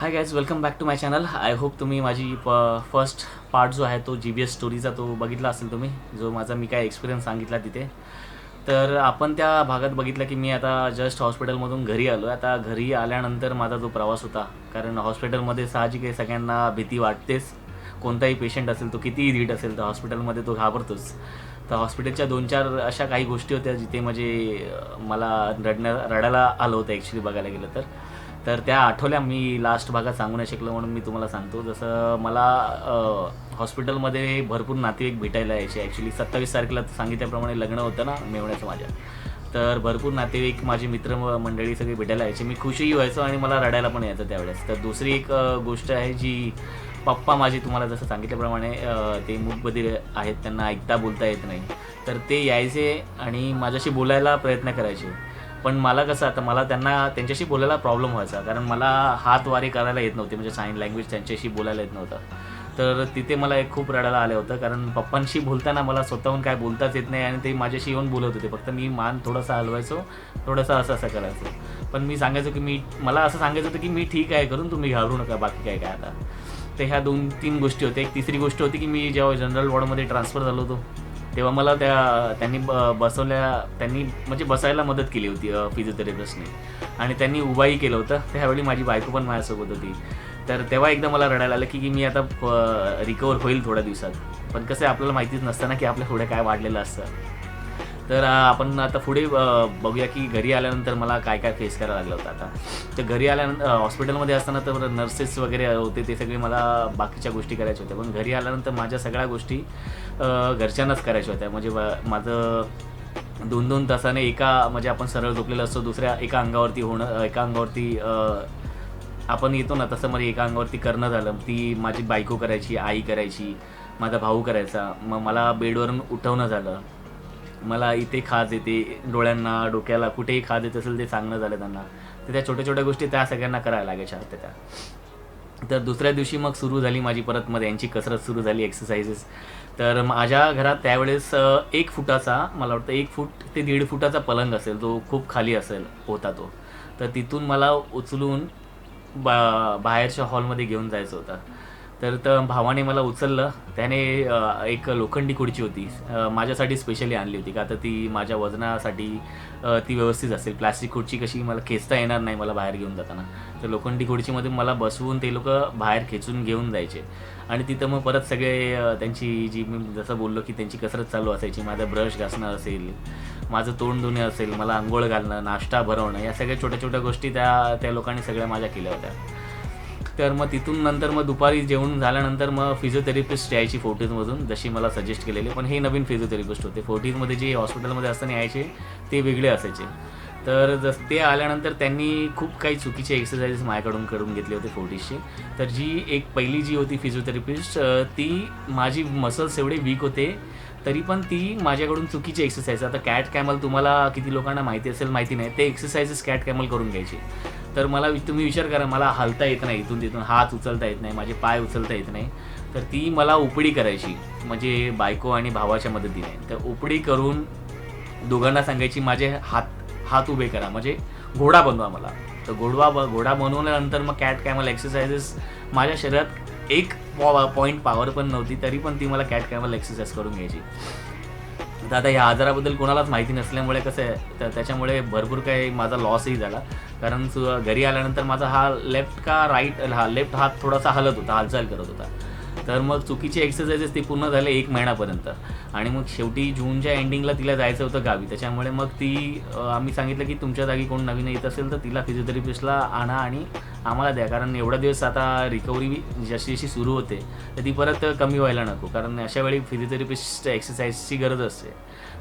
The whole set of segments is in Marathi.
High guys, welcome back to my channel. I hope तुम्ही माझी फर्स्ट पार्ट जो आहे तो GBS स्टोरीचा तो बघितला असेल तुम्ही, जो माझा मी काय एक्सपिरियन्स सांगितला तिथे. तर आपण त्या भागात बघितलं की मी आता जस्ट हॉस्पिटलमधून घरी आलो. आता घरी आल्यानंतर माझा जो प्रवास होता, कारण हॉस्पिटलमध्ये साहजिक आहे, सगळ्यांना भीती वाटतेच. कोणताही पेशंट असेल, तो कितीही धीट असेल, तर हॉस्पिटलमध्ये तो घाबरतोच. तर हॉस्पिटलच्या 2-4 अशा काही गोष्टी होत्या जिथे म्हणजे मला रडायला आलं होतं ॲक्च्युली बघायला गेलं तर. तर त्या आठवल्या मी लास्ट भागात सांगू नाही शकलो म्हणून मी तुम्हाला सांगतो. जसं मला हॉस्पिटलमध्ये भरपूर नातेवाईक भेटायला यायचे. ॲक्च्युली 27 तारखेला सांगितल्याप्रमाणे लग्न होतं ना मेवण्याचं माझ्या. तर भरपूर नातेवाईक, माझे मंडळी सगळे भेटायला यायचे. मी खुशही व्हायचो आणि मला रडायला पण यायचं त्यावेळेस. तर दुसरी एक गोष्ट आहे जी पप्पा माझे, तुम्हाला जसं सांगितल्याप्रमाणे ते मूकबधीर आहेत, त्यांना ऐकता बोलता येत नाही. तर ते यायचे आणि माझ्याशी बोलायला प्रयत्न करायचे. पण मला कसं, आता मला त्यांच्याशी बोलायला प्रॉब्लेम व्हायचा, कारण मला हातवारे करायला येत नव्हते, म्हणजे साईन लँग्वेज त्यांच्याशी बोलायला येत नव्हतं. तर तिथे मला एक खूप रडायला आलं होतं, कारण पप्पांशी बोलताना मला स्वतःहून काय बोलताच येत नाही आणि ते माझ्याशी येऊन बोलत होते. फक्त मी मान थोडासा हलवायचो, थोडंसं असं करायचो. पण मी सांगायचो की मला असं सांगायचं होतं की मी ठीक आहे करून, तुम्ही घाबरू नका, बाकी काय काय आता. तर ह्या 2-3 गोष्टी होत्या. एक तिसरी गोष्ट होती की मी जेव्हा जनरल वॉर्डमध्ये ट्रान्सफर झालो होतो, तेव्हा मला त्यांनी त्यांनी म्हणजे बसायला मदत केली होती फिजिओथेरपिस्टने, आणि त्यांनी उभाही केलं होतं. त्यावेळी माझी बायको पण माझ्यासोबत होती. तर तेव्हा एकदा मला रडायला आलं की मी आता रिकवर होईल थोड्या दिवसात. पण कसं आहे, आपल्याला माहितीच नसतं ना की आपल्या पुढे काय वाढलेलं असतं. तर आपण आता पुढे बघूया की घरी आल्यानंतर मला काय काय फेस करायला लागलं होतं. आता तर घरी आल्यानंतर हॉस्पिटलमध्ये असताना तर नर्सेस वगैरे होते, ते सगळे मला बाकीच्या गोष्टी करायच्या होत्या. पण घरी आल्यानंतर माझ्या सगळ्या गोष्टी घरच्यांनाच करायच्या होत्या. म्हणजे माझं 2-2 तासाने म्हणजे आपण सरळ झोपलेलं असतो, दुसऱ्या एका अंगावरती आपण येतो ना, तसं मला एका अंगावरती करणं झालं. ती माझी बायको करायची, आई करायची, माझा भाऊ करायचा. मग मला बेडवरून उठवणं झालं. मला इथे खाज येते, डोळ्यांना, डोक्याला, कुठेही खाज येत असेल ते सांगणं झालं त्यांना. तर त्या छोट्या छोट्या गोष्टी त्या सगळ्यांना करायला लागायच्या होत्या त्या. तर दुसऱ्या दिवशी मग सुरू झाली माझी परत मध्ये यांची कसरत सुरू झाली, एक्सरसाइजेस. तर माझ्या घरात त्यावेळेस 1 फुटाचा, मला वाटतं 1 फूट ते 1.5 फुटाचा पलंग असेल, जो खूप खाली होता तो. तर तिथून मला उचलून बाहेरच्या हॉलमध्ये घेऊन जायचं होतं. तर भावाने मला उचललं. त्याने एक लोखंडी खुर्ची होती, माझ्यासाठी स्पेशली आणली होती, का तर ती माझ्या वजनासाठी ती व्यवस्थित असेल. प्लॅस्टिक खुर्ची कशी मला खेचता येणार नाही मला बाहेर घेऊन जाताना. तर लोखंडी खुर्चीमध्ये मला बसवून ते लोकं बाहेर खेचून घेऊन जायचे. आणि तिथं मग परत सगळे त्यांची जी मी जसं बोललो की त्यांची कसरत चालू असायची. माझा ब्रश घासणं असेल, माझं तोंड धुणे असेल, मला अंघोळ घालणं, नाश्ता भरवणं, या सगळ्या छोट्या छोट्या गोष्टी त्या लोकांनी सगळ्या माझ्या केल्या होत्या. तर मग तिथून नंतर मग दुपारी जेवण झाल्यानंतर मग फिजिओथेरपिस्ट यायची फोर्टीजमधून, जशी मला सजेस्ट केलेली. पण हे नवीन फिजिओथेरपिस्ट होते. फोर्टीजमध्ये जे हॉस्पिटलमध्ये असताना यायचे ते वेगळे असायचे. तर ते आल्यानंतर त्यांनी खूप काही चुकीचे एक्सरसाइजेस माझ्याकडून करून घेतले होते फोर्टीजचे. तर पहिली जी होती फिजिओथेरपिस्ट, ती माझी मसल्स एवढे वीक होते, तरी पण ती माझ्याकडून चुकीचे एक्सरसाइज, आता कॅट कॅमल तुम्हाला किती लोकांना माहिती असेल माहिती नाही, ते एक्सरसाइजेस कॅट कॅमल करून घ्यायची. तर तुम्ही विचार करा, मला हलता येत नाही, इथून तिथून हात उचलता येत नाही, माझे पाय उचलता येत नाही. तर ती मला उपडी करायची, म्हणजे बायको आणि भावाच्या मदतीने. तर उपडी करून दोघांना सांगायची माझे हात उभे करा, म्हणजे घोडा बनवा मला. तर घोडा बनवल्यानंतर मग कॅट कॅमल एक्सरसाइजेस, माझ्या शरीरात एक पॉईंट पॉवर पण नव्हती, तरी पण ती मला कॅट कॅमल एक्सरसाइज करून घ्यायची. तर आता ह्या आजाराबद्दल कोणालाच माहिती नसल्यामुळे कसं आहे, तर त्याच्यामुळे भरपूर काही माझा लॉसही झाला. कारण घरी आल्यानंतर माझा लेफ्ट हात थोडासा हलत होता, हालचाल करत होता. तर मग चुकीचे एक्सरसाइजेस ते पूर्ण झाले 1 महिन्यापर्यंत. आणि मग शेवटी जूनच्या एंडिंगला तिला जायचं होतं गावी. त्याच्यामुळे मग आम्ही सांगितलं की तुमच्या जागी कोण नवीन येत असेल तर तिला फिजिओथेरपिस्टला आणा आणि आम्हाला द्या, कारण एवढा दिवस आता रिकव्हरी जशी जशी सुरू होते तर ती परत कमी व्हायला नको, कारण अशा वेळी फिजिओथेरपिस्ट एक्सरसाइजची गरज असते.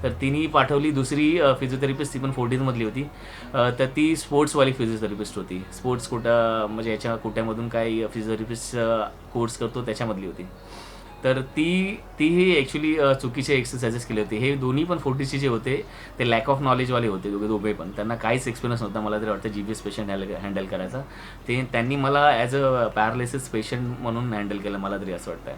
तर तिने पाठवली दुसरी फिजिओथेरपिस्ट, ती पण फोर्टीजमधली होती. तर ती स्पोर्ट्सवाली फिजिओथेरपिस्ट होती. स्पोर्ट्स म्हणजे याच्या कोट्यामधून काही फिजिओथेरपिस्ट कोर्स करतो त्याच्यामधली होती. तर तीही ॲक्च्युली चुकीचे एक्सरसाइजेस केले होते. हे दोन्ही पण फोर्टीचे जे होते ते लॅक ऑफ नॉलेजवाले होते दोघे पण. त्यांना काहीच एक्सपिरियन्स नव्हता, मला तरी वाटतं GBS पेशंट हँडल करायचा. त्यांनी मला ॲज अ पॅरालिसिस पेशंट म्हणून हँडल केलं, मला तरी असं वाटतं.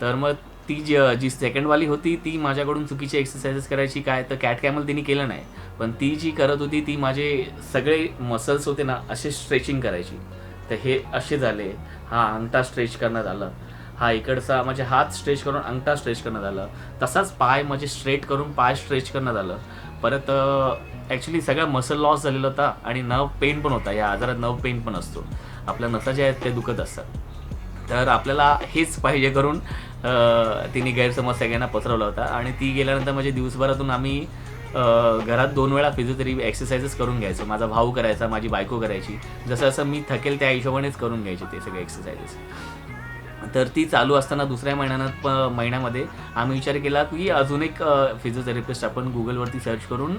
तर मग ती जी सेकंडवाली होती ती माझ्याकडून चुकीचे एक्सरसाइजेस करायची. काय तर कॅट कॅमल तिने केलं नाही, पण ती जी करत होती ती माझे सगळे मसल्स होते ना असे स्ट्रेचिंग करायची. तर हे असे झाले. हा अंगठा स्ट्रेच करण्यात आलं, हा इकडचा म्हणजे हात स्ट्रेच करून अंगठा स्ट्रेच करण्यात आलं, तसाच पाय म्हणजे स्ट्रेट करून पाय स्ट्रेच करण्यात आलं. परत ॲक्च्युली सगळा मसल लॉस झालेला होता आणि नर्व पेन पण होता. या आजारात नर्व पेन पण असतो, आपल्या नसा ज्या आहेत ते दुखत असतात. तर आपल्याला हेच पाहिजे करून तिने गैरसमज सगळ्यांना पसरवला होता. आणि ती गेल्यानंतर म्हणजे दिवसभरातून आम्ही घरात 2 वेळा फिजिओथेरपी एक्सरसाइजेस करून घ्यायचो. माझा भाऊ करायचा, माझी बायको करायची. जसं असं मी थकेल त्या हिशोबानेच करून घ्यायचे ते सगळे एक्सरसाइजेस. तर ती चालू असताना दुसऱ्या महिन्यामध्ये आम्ही विचार केला की अजून एक फिजिओथेरपिस्ट आपण Googleवरती सर्च करून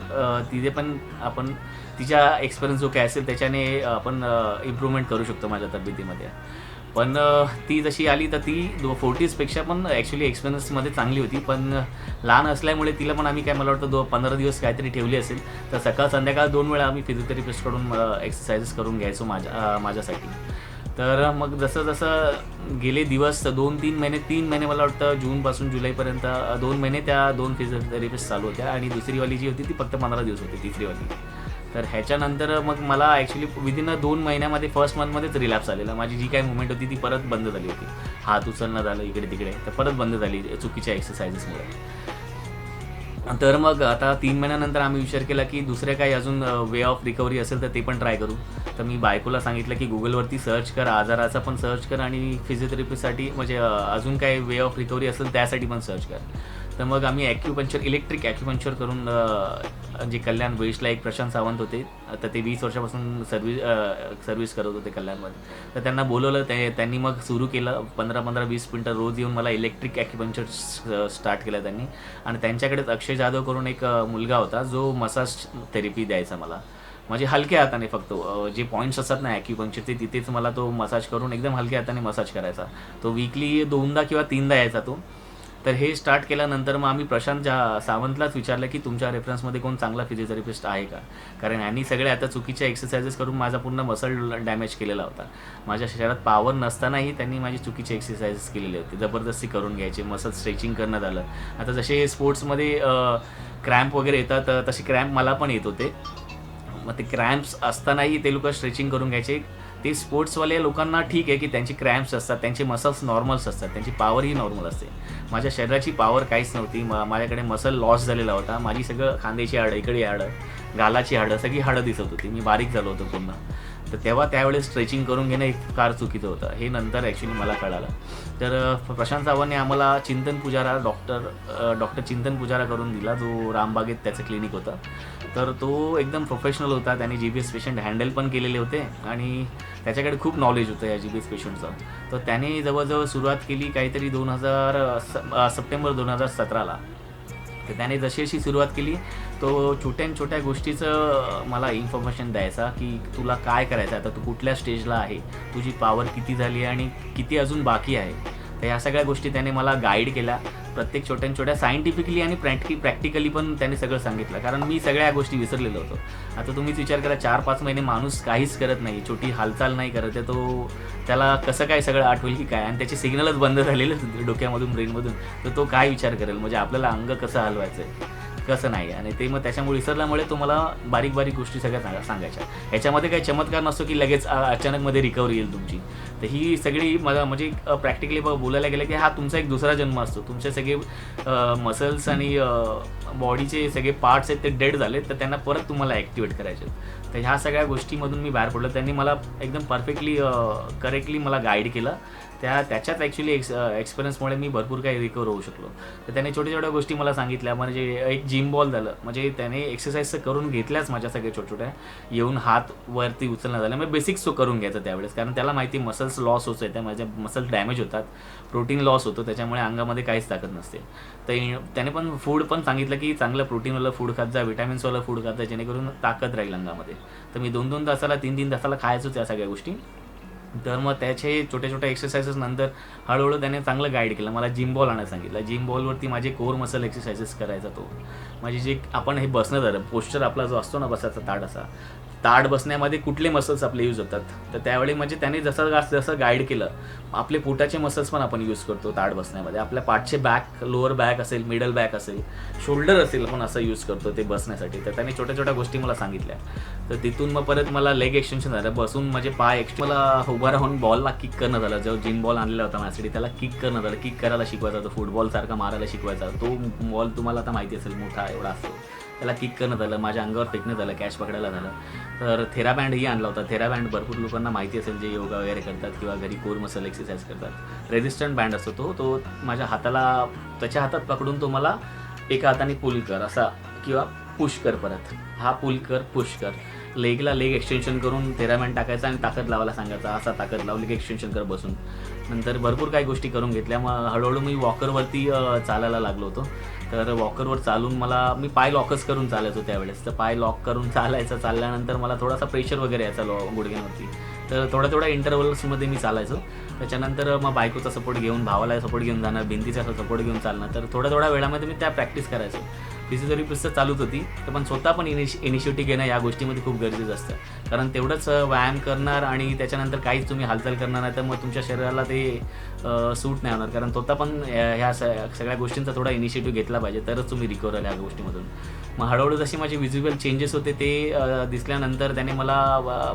तिथे पण आपण तिच्या एक्सपिरियन्स जो काय असेल त्याच्याने आपण इम्प्रूव्हमेंट करू शकतो माझ्या तब्येतीमध्ये. पण ती जशी आली तर ती 40पेक्षा पण ॲक्च्युली एक्सपिरियन्समध्ये चांगली होती. पण लहान असल्यामुळे तिला पण आम्ही काय मला वाटतं 15 दिवस काहीतरी ठेवली असेल. तर सकाळ संध्याकाळ 2 वेळा आम्ही फिजिओथेरपिस्टकडून एक्सरसाइजेस करून घ्यायचो माझ्यासाठी. तर मग जसं गेले दिवस 2-3 महिने, 3 महिने मला वाटतं जूनपासून जुलैपर्यंत 2 महिने त्या 2 फिजिओथेरपिस्ट चालू होत्या आणि दुसरीवाली जी होती ती फक्त 15 दिवस होती, तिसरीवाली. तर ह्याच्यानंतर मग मला ॲक्च्युली विदिन 2 महिन्यामध्ये फर्स्ट मंथमध्येच रिलॅप्स आलेला. माझी जी काही मुवमेंट होती ती परत बंद झाली होती. हात उचलणं झालं इकडे तिकडे, तर परत बंद झाली चुकीच्या एक्सरसाइजेसमुळे. तर मग आता 3 महिन्यानंतर आम्ही विचार केला की दुसऱ्या काही अजून वे ऑफ रिकव्हरी असेल तर ते पण ट्राय करू. तर मी बायकोला सांगितलं की Googleवरती सर्च कर, आजाराचा पण सर्च कर आणि फिजिओथेरपीसाठी म्हणजे अजून काही वे ऑफ रिकव्हरी असेल त्यासाठी पण सर्च कर. तर मग आम्ही इलेक्ट्रिक ॲक्युपंक्चर करून जे कल्याण वेस्टला एक प्रशांत सावंत होते, तर ते 20 वर्षापासून सर्व्हिस करत होते कल्याणमध्ये. तर त्यांना बोलवलं, त्यांनी मग सुरू केलं 15-15, 20 मिनटं रोज येऊन मला इलेक्ट्रिक ॲक्युपंक्चर स्टार्ट केलं त्यांनी. आणि त्यांच्याकडेच अक्षय जाधव करून एक मुलगा होता जो मसाज थेरपी द्यायचा मला, म्हणजे हलक्या हाताने फक्त जे पॉईंट्स असतात ना ॲक्युपंक्चरचे तिथेच मला तो मसाज करून एकदम हलक्या हाताने मसाज करायचा. तो वीकली 2दा किंवा 3दा यायचा तो. तर हे स्टार्ट केल्यानंतर मग आम्ही प्रशांत सावंतलाच विचारलं की तुमच्या रेफरन्समध्ये कोण चांगला फिजिओथेरपिस्ट आहे का, कारण ह्यांनी सगळे आता चुकीच्या एक्सरसाइजेस करून माझा पूर्ण मसल डॅमेज केलेला होता. माझ्या शरीरात पॉवर नसतानाही त्यांनी माझी चुकीचे एक्सरसाइजेस केलेले होते, जबरदस्ती करून घ्यायचे, मसल स्ट्रेचिंग करण्यात आलं. आता जसे स्पोर्ट्समध्ये क्रॅम्प वगैरे येतात तसे क्रॅम्प मला पण येत होते. मग ते क्रॅम्प्स असतानाही ते लोक स्ट्रेचिंग करून घ्यायचे. ते स्पोर्ट्सवाले लोकांना ठीक आहे की त्यांची क्रॅम्प्स असतात, त्यांचे मसल्स नॉर्मल्स असतात, त्यांची पॉवरही नॉर्मल असते. माझ्या शरीराची पॉवर काहीच नव्हती. माझ्याकडे मसल लॉस झालेला होता. माझी सगळं खांद्याची हाडं, इकडे हाडं, गालाची हाडं, सगळी हाडं दिसत होती. मी बारीक झालो होतो पूर्ण. तर त्यावेळेस स्ट्रेचिंग करून घेणं एक फार चुकीचं होतं. हे नंतर ॲक्च्युली मला कळालं. तर प्रशांत सावंतने आम्हाला चिंतन पुजारा डॉक्टर चिंतन पुजारा करून दिला, जो रामबागेत त्याचं क्लिनिक होतं. तर तो एकदम प्रोफेशनल होता. त्याने GBS पेशंट हँडल पण केलेले होते आणि त्याच्याकडे खूप नॉलेज होतं या GBS पेशंटचं. तर त्याने जवळजवळ सुरुवात केली काहीतरी सप्टेंबर 2017ला. तर त्याने जशी अशी सुरुवात केली, तो छोट्या गोष्टीचं मला इन्फॉर्मेशन द्यायचा की तुला काय करायचं आहे, आता तू कुठल्या स्टेजला आहे, तुझी पॉवर किती झाली आणि किती अजून बाकी आहे. तर ह्या सगळ्या गोष्टी त्याने मला गाईड केल्या, प्रत्येक छोट्या सायंटिफिकली आणि प्रॅक्टिकली पण त्याने सगळं सांगितलं. कारण मी सगळ्या गोष्टी विसरलेलो होतो. आता तुम्हीच विचार करा, 4-5 महिने माणूस काहीच करत नाही, छोटी हालचाल नाही करत आहे, तो त्याला कसं काय सगळं आठवेल की काय, आणि त्याचे सिग्नलच बंद झालेले डोक्यामधून, ब्रेनमधून, तर तो काय विचार करेल, म्हणजे आपल्याला अंग कसं हलवायचं आहे कसं नाही. आणि ते मग त्याच्यामुळे विसरल्यामुळे तो मला बारीक गोष्टी सगळ्या सांगायच्या. ह्याच्यामध्ये काही चमत्कार नसतो की लगेच अचानकमध्ये रिकव्हरी येईल तुमची. तर ही सगळी मला म्हणजे प्रॅक्टिकली बोलायला गेलं की हा तुमचा एक दुसरा जन्म असतो. तुमचे सगळे मसल्स आणि बॉडीचे सगळे पार्ट्स आहेत ते डेड झाले, तर त्यांना परत तुम्हाला ॲक्टिवेट करायचे. तर ह्या सगळ्या गोष्टीमधून मी बाहेर पडलो. त्यांनी मला एकदम परफेक्टली करेक्टली मला गाईड केलं. त्याच्यात ॲक्च्युली एक्सपिरियन्समुळे मी भरपूर काही रिकवर होऊ शकलो. तर त्याने छोट्या गोष्टी मला सांगितल्या. म्हणजे एक जिम बॉल झालं, म्हणजे त्याने एक्सरसाइज करून घेतल्याच माझ्या सगळ्या छोट्या येऊन हात वरती उचलणं झालं. म्हणजे बेसिक्स तो करून घ्यायचा त्यावेळेस, कारण त्याला माहिती मसल्स लॉस होत आहे, त्या माझ्या मसल्स डॅमेज होतात, प्रोटीन लॉस होतो, त्याच्यामुळे अंगामध्ये काहीच ताकद नसते. तर त्याने पण फूड पण सांगितलं की चांगलं प्रोटीनवालं फूड खात जा, विटॅमिन्सवालं फूड खात जा, जेणेकरून ताकद राहील अंगामध्ये. तर मी 2-2 तासाला 3-3 तासाला खायचो त्या सगळ्या गोष्टी. तर मग त्याचे छोट्या एक्सरसाइजेस नंतर हळूहळू त्याने चांगलं गाईड केलं. मला जिम बॉल आणायला सांगितलं. जिम बॉलवरती माझे कोर मसल एक्सरसाइजेस करायचा तो. माझी जे आपण हे बसणं झालं पोश्चर आपला जो असतो ना बसायचा ताट असा, ताड बसण्यामध्ये कुठले मसल्स आपले यूज होतात. तर त्यावेळी म्हणजे त्याने जसं गाईड केलं, आपले पोटाचे मसल्स पण आपण यूज करतो ताड बसण्यामध्ये. आपल्या पाठचे बॅक, लोअर बॅक असेल, मिडल बॅक असेल, शोल्डर असेल, आपण असं यूज करतो ते बसण्यासाठी. तर त्याने छोट्या छोट्या गोष्टी मला सांगितल्या. तर तिथून मग परत मला लेग एक्सटेन्शन झालं. बसून माझे पाय मला उभा राहून बॉलला किक करणं झालं. जो जिम बॉल आणलेला होता माझ्यासाठी त्याला किक करणं झालं. किक करायला शिकवायचा होता, फुटबॉलसारखा मारायला शिकवायचा. तो बॉल तुम्हाला आता माहिती असेल मोठा एवढा असतो, त्याला किक करणं झालं. माझ्या अंगावर फेकणं झालं, कॅच पकडायला झालं. तर थेराबँडही आणला होता. थेराबँड भरपूर लोकांना माहिती असेल जे योगा वगैरे करतात किंवा घरी कोर मसल एक्सरसाइज करतात. रेझिस्टंट बँड असतो तो माझ्या हाताला, त्याच्या हातात पकडून तो मला एका हाताने पुल कर असा किंवा पुश कर, परत हा पुल कर, पुश कर. लेगला लेग एक्सटेन्शन करून थेराबँड टाकायचा आणि ताकद लावायला सांगायचा. असा ताकद लाव, लेग एक्सटेन्शन कर बसून. नंतर भरपूर काही गोष्टी करून घेतल्या. मग हळूहळू मी वॉकरवरती चालायला लागलो होतो. तर वॉकरवर चालून मी पाय लॉकच करून चालायचो त्यावेळेस. तर पाय लॉक करून चालल्यानंतर मला थोडासा प्रेशर वगैरे यायचा गुडघ्यावरती. तर थोड्या इंटरव्हल्समध्ये मी चालायचो. त्याच्यानंतर मग बायकोचा सपोर्ट घेऊन, भावाला सपोर्ट घेऊन जाणं, भिंतीचा सपोर्ट घेऊन चालणं. तर थोड्या वेळामध्ये मी त्या प्रॅक्टिस करायचो. फिजिओथेरपीच चालूच होती, तर पण स्वतः पण इनिशिएटिव्ह घेणं या गोष्टीमध्ये खूप गरजेचं असतं. कारण तेवढंच व्यायाम करणार आणि त्याच्यानंतर काहीच तुम्ही हालचाल करणार नाही तर मग तुमच्या शरीराला ते सूट नाही होणार. कारण स्वतः पण ह्या सगळ्या गोष्टींचा थोडा इनिशिएटिव्ह घेतला पाहिजे, तरच तुम्ही रिकवर व्हाल या गोष्टीमधून. मग हळूहळू जशी माझे व्हिज्युअल चेंजेस होते ते दिसल्यानंतर त्याने मला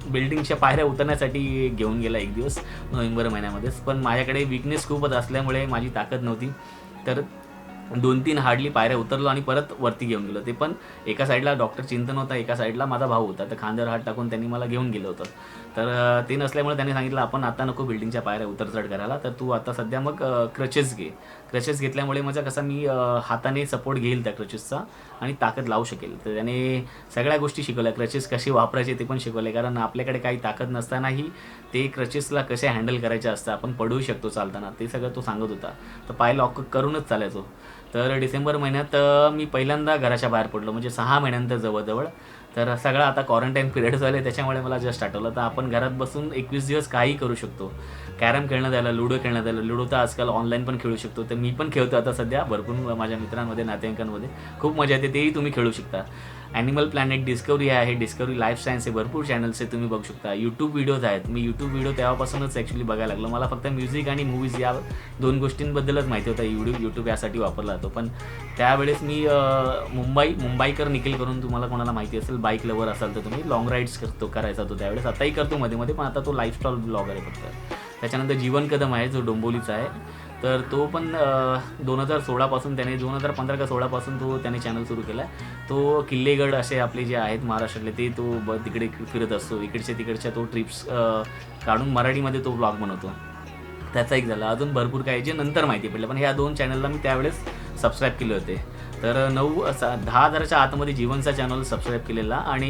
बिल्डिंगच्या पायऱ्या उतरण्यासाठी घेऊन गेला एक दिवस नोव्हेंबर महिन्यामध्येच. पण माझ्याकडे विकनेस खूपच असल्यामुळे माझी ताकद नव्हती. तर 2-3 हार्डली पायऱ्या उतरलो आणि परत वरती घेऊन गेलो. ते पण एका साईडला डॉक्टर चिंतन होता, एका साईडला माझा भाऊ होता. तर खांद्यावर हात टाकून त्यांनी मला घेऊन गेलं होतं. तर ते नसल्यामुळे त्यांनी सांगितलं, आपण आता नको बिल्डिंगच्या पायऱ्या उतरचढ करायला, तर तू आता सध्या मग क्रचेस घे. क्रचेस घेतल्यामुळे माझा कसा मी हाताने सपोर्ट घेईल त्या क्रचेसचा आणि ताकद लावू शकेल. तर त्याने सगळ्या गोष्टी शिकवल्या. क्रचेस कशी वापरायचे ते पण शिकवले. कारण आपल्याकडे काही ताकद नसतानाही ते क्रचेसला कसे हँडल करायचे असतं, आपण पडू शकतो चालताना, ते सगळं तो सांगत होता. तर पाय लॉक करूनच चालायचो. तर डिसेंबर महिन्यात मी पहिल्यांदा घराच्या बाहेर पडलो, म्हणजे 6 महिन्यानंतर जवळजवळ. तर सगळं आता क्वारंटाईन पिरियड झाले, त्याच्यामुळे मला जस्ट आठवलं. तर आपण घरात बसून 21 दिवस काही करू शकतो. कॅरम खेळणं झालं, लुडो खेळणं झालं. लुडो तर आजकाल ऑनलाईन पण खेळू शकतो. तर मी पण खेळतो आता सध्या भरपूर माझ्या मित्रांमध्ये, नातेवाईकांमध्ये. खूप मजा येते, तेही तुम्ही खेळू शकता. ॲनिमल प्लॅनेट, डिस्कवरी आहे, डिस्कवरी लाईफ सायन्स आहे, भरपूर चॅनल्स आहे, तुम्ही बघू शकता. यूट्यूब व्हिडिओज आहेत. मी यूट्यूब व्हिडिओ तेव्हापासूनच ॲक्च्युली बघायला लागलो. मला फक्त म्युझिक आणि मूवीज या 2 गोष्टींबद्दलच माहिती होता. यूट्यूब यासाठी वापरला जातो. पण त्यावेळेस मी मुंबईकर निखिल करून, तुम्हाला कोणाला माहिती असेल, बाईक लवर असाल तर तुम्ही, लॉंग राईड्स करायचा तो त्यावेळेस. आताही करतो मध्ये मध्ये, पण आता तो लाईफस्टाईल ब्लॉगर आहे फक्त. त्याच्यानंतर जीवन कदम आहे जो डोंबिवलीचा आहे. तर तो पण 2016पासून त्याने 2015 का 16पासून त्याने चॅनल सुरू केला आहे. तो किल्लेगड असे आपले जे आहेत महाराष्ट्रातले ते तिकडे फिरत असतो. इकडच्या तिकडच्या तो ट्रिप्स काढून मराठीमध्ये तो ब्लॉग बनवतो. त्याचा एक झाला. अजून भरपूर काही जे नंतर माहिती पडलं. पण ह्या 2 चॅनलला मी त्यावेळेस सबस्क्राईब केले होते. तर 10,000च्या आतमध्ये जीवनचा चॅनल सबस्क्राईब केलेला आणि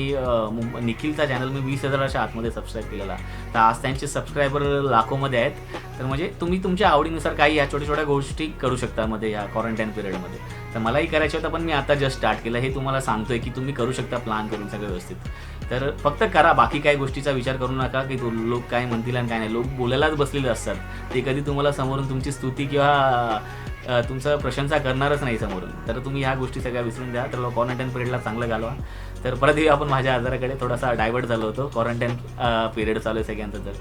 निखिलचा चॅनल मी 20,000च्या आतमध्ये सबस्क्राईब केलेला. तर आज त्यांचे सबस्क्रायबर लाखोमध्ये आहेत. तर म्हणजे तुम्ही तुमच्या आवडीनुसार काही ह्या छोट्या गोष्टी करू शकता मध्ये ह्या क्वारंटाईन पिरियडमध्ये. तर मलाही करायचं होतं, पण मी आता जस्ट स्टार्ट केलं. हे तुम्हाला सांगतोय की तुम्ही करू शकता प्लॅन करून सगळं व्यवस्थित. तर फक्त करा, बाकी काही गोष्टीचा विचार करू नका की लोक काय म्हणतील आणि काय नाही. लोक बोलायलाच बसलेले असतात. ते कधी तुम्हाला समोरून तुमची स्तुती किंवा तुमचं प्रशंसा करणारच नाही समोरून. तर तुम्ही ह्या गोष्टी सगळ्या विसरून द्या. तर क्वारंटाईन पिरियडला चांगलं घालवा. तर परत आपण माझ्या आजाराकडे थोडासा डायव्हर्ट झालो होतो. क्वारंटाईन पिरियड चालू आहे सगळ्यांचं.